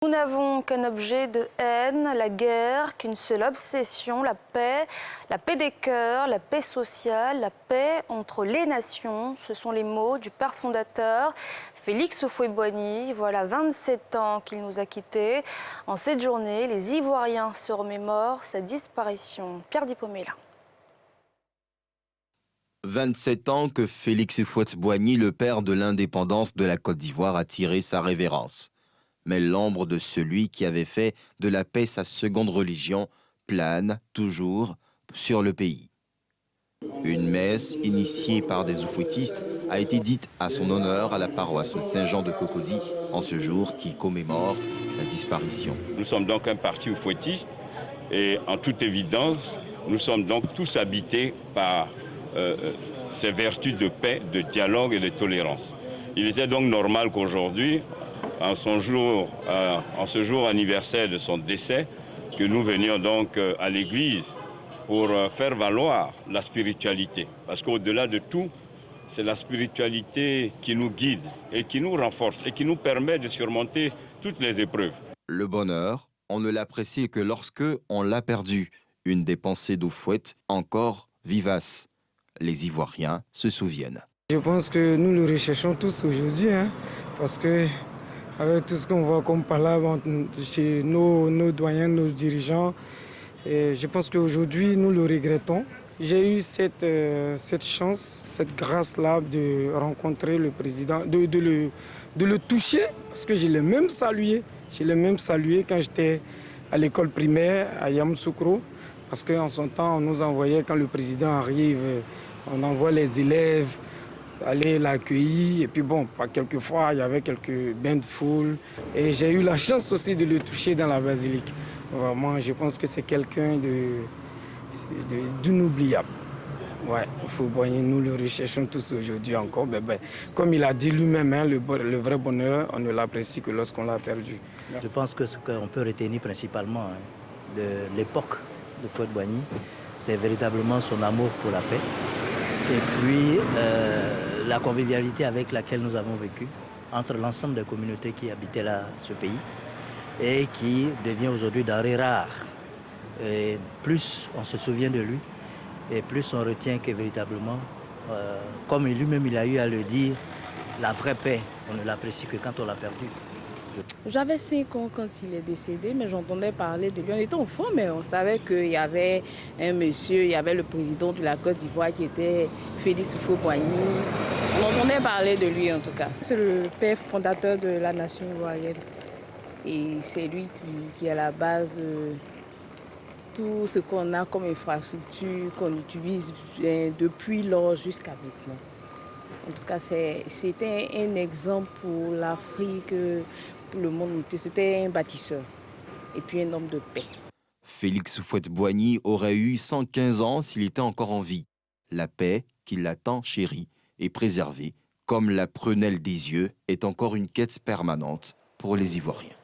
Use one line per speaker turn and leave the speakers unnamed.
Nous n'avons qu'un objet de haine, la guerre, qu'une seule obsession, la paix des cœurs, la paix sociale, la paix entre les nations. Ce sont les mots du père fondateur, Félix Houphouët-Boigny. Voilà 27 ans qu'il nous a quittés. En cette journée, les Ivoiriens se remémorent sa disparition. Pierre Dipomela.
27 ans que Félix Houphouët-Boigny, le père de l'indépendance de la Côte d'Ivoire, a tiré sa révérence. Mais l'ombre de celui qui avait fait de la paix sa seconde religion plane toujours sur le pays. Une messe initiée par des oufouettistes a été dite à son honneur à la paroisse Saint-Jean de Cocody en ce jour qui commémore sa disparition.
Nous sommes donc un parti oufouettiste et en toute évidence, nous sommes donc tous habités par ces vertus de paix, de dialogue et de tolérance. Il était donc normal qu'aujourd'hui, en ce jour anniversaire de son décès, que nous venions donc à l'église pour faire valoir la spiritualité. Parce qu'au-delà de tout, c'est la spiritualité qui nous guide et qui nous renforce et qui nous permet de surmonter toutes les épreuves.
Le bonheur, on ne l'apprécie que lorsque on l'a perdu. Une des pensées d'Houphouët encore vivace. Les Ivoiriens se souviennent.
Je pense que nous le recherchons tous aujourd'hui, parce que avec tout ce qu'on voit comme palabre chez nos doyens, nos dirigeants, et je pense qu'aujourd'hui nous le regrettons. J'ai eu cette chance, cette grâce-là de rencontrer le président, de le toucher, parce que je l'ai même salué. Je l'ai même salué quand j'étais à l'école primaire à Yamoussoukro, parce qu'en son temps, on nous envoyait, quand le président arrive, on envoie les élèves aller l'accueillir. Et puis bon, quelquefois, il y avait quelques bains de foule. Et j'ai eu la chance aussi de le toucher dans la basilique. Vraiment, je pense que c'est quelqu'un d'inoubliable. Ouais, Houphouët-Boigny, nous le recherchons tous aujourd'hui encore. Comme il a dit lui-même, le vrai bonheur, on ne l'apprécie que lorsqu'on l'a perdu.
Je pense que ce qu'on peut retenir principalement de l'époque de Houphouët-Boigny, c'est véritablement son amour pour la paix. Et puis la convivialité avec laquelle nous avons vécu entre l'ensemble des communautés qui habitaient là, ce pays, et qui devient aujourd'hui denrée rare. Et plus on se souvient de lui, et plus on retient que véritablement, comme lui-même il a eu à le dire, la vraie paix, on ne l'apprécie que quand on l'a perdue.
J'avais 5 ans quand il est décédé, mais j'entendais parler de lui. On était enfants, mais on savait qu'il y avait un monsieur, il y avait le président de la Côte d'Ivoire qui était Félix Houphouët-Boigny. On entendait parler de lui en tout cas. C'est le père fondateur de la nation ivoirienne. Et c'est lui qui est à la base de tout ce qu'on a comme infrastructure, qu'on utilise depuis lors jusqu'à maintenant. En tout cas, c'était un exemple pour l'Afrique, pour le monde. C'était un bâtisseur et puis un homme de paix.
Félix Houphouët-Boigny aurait eu 115 ans s'il était encore en vie. La paix, qu'il a tant chérie et préservée, comme la prunelle des yeux, est encore une quête permanente pour les Ivoiriens.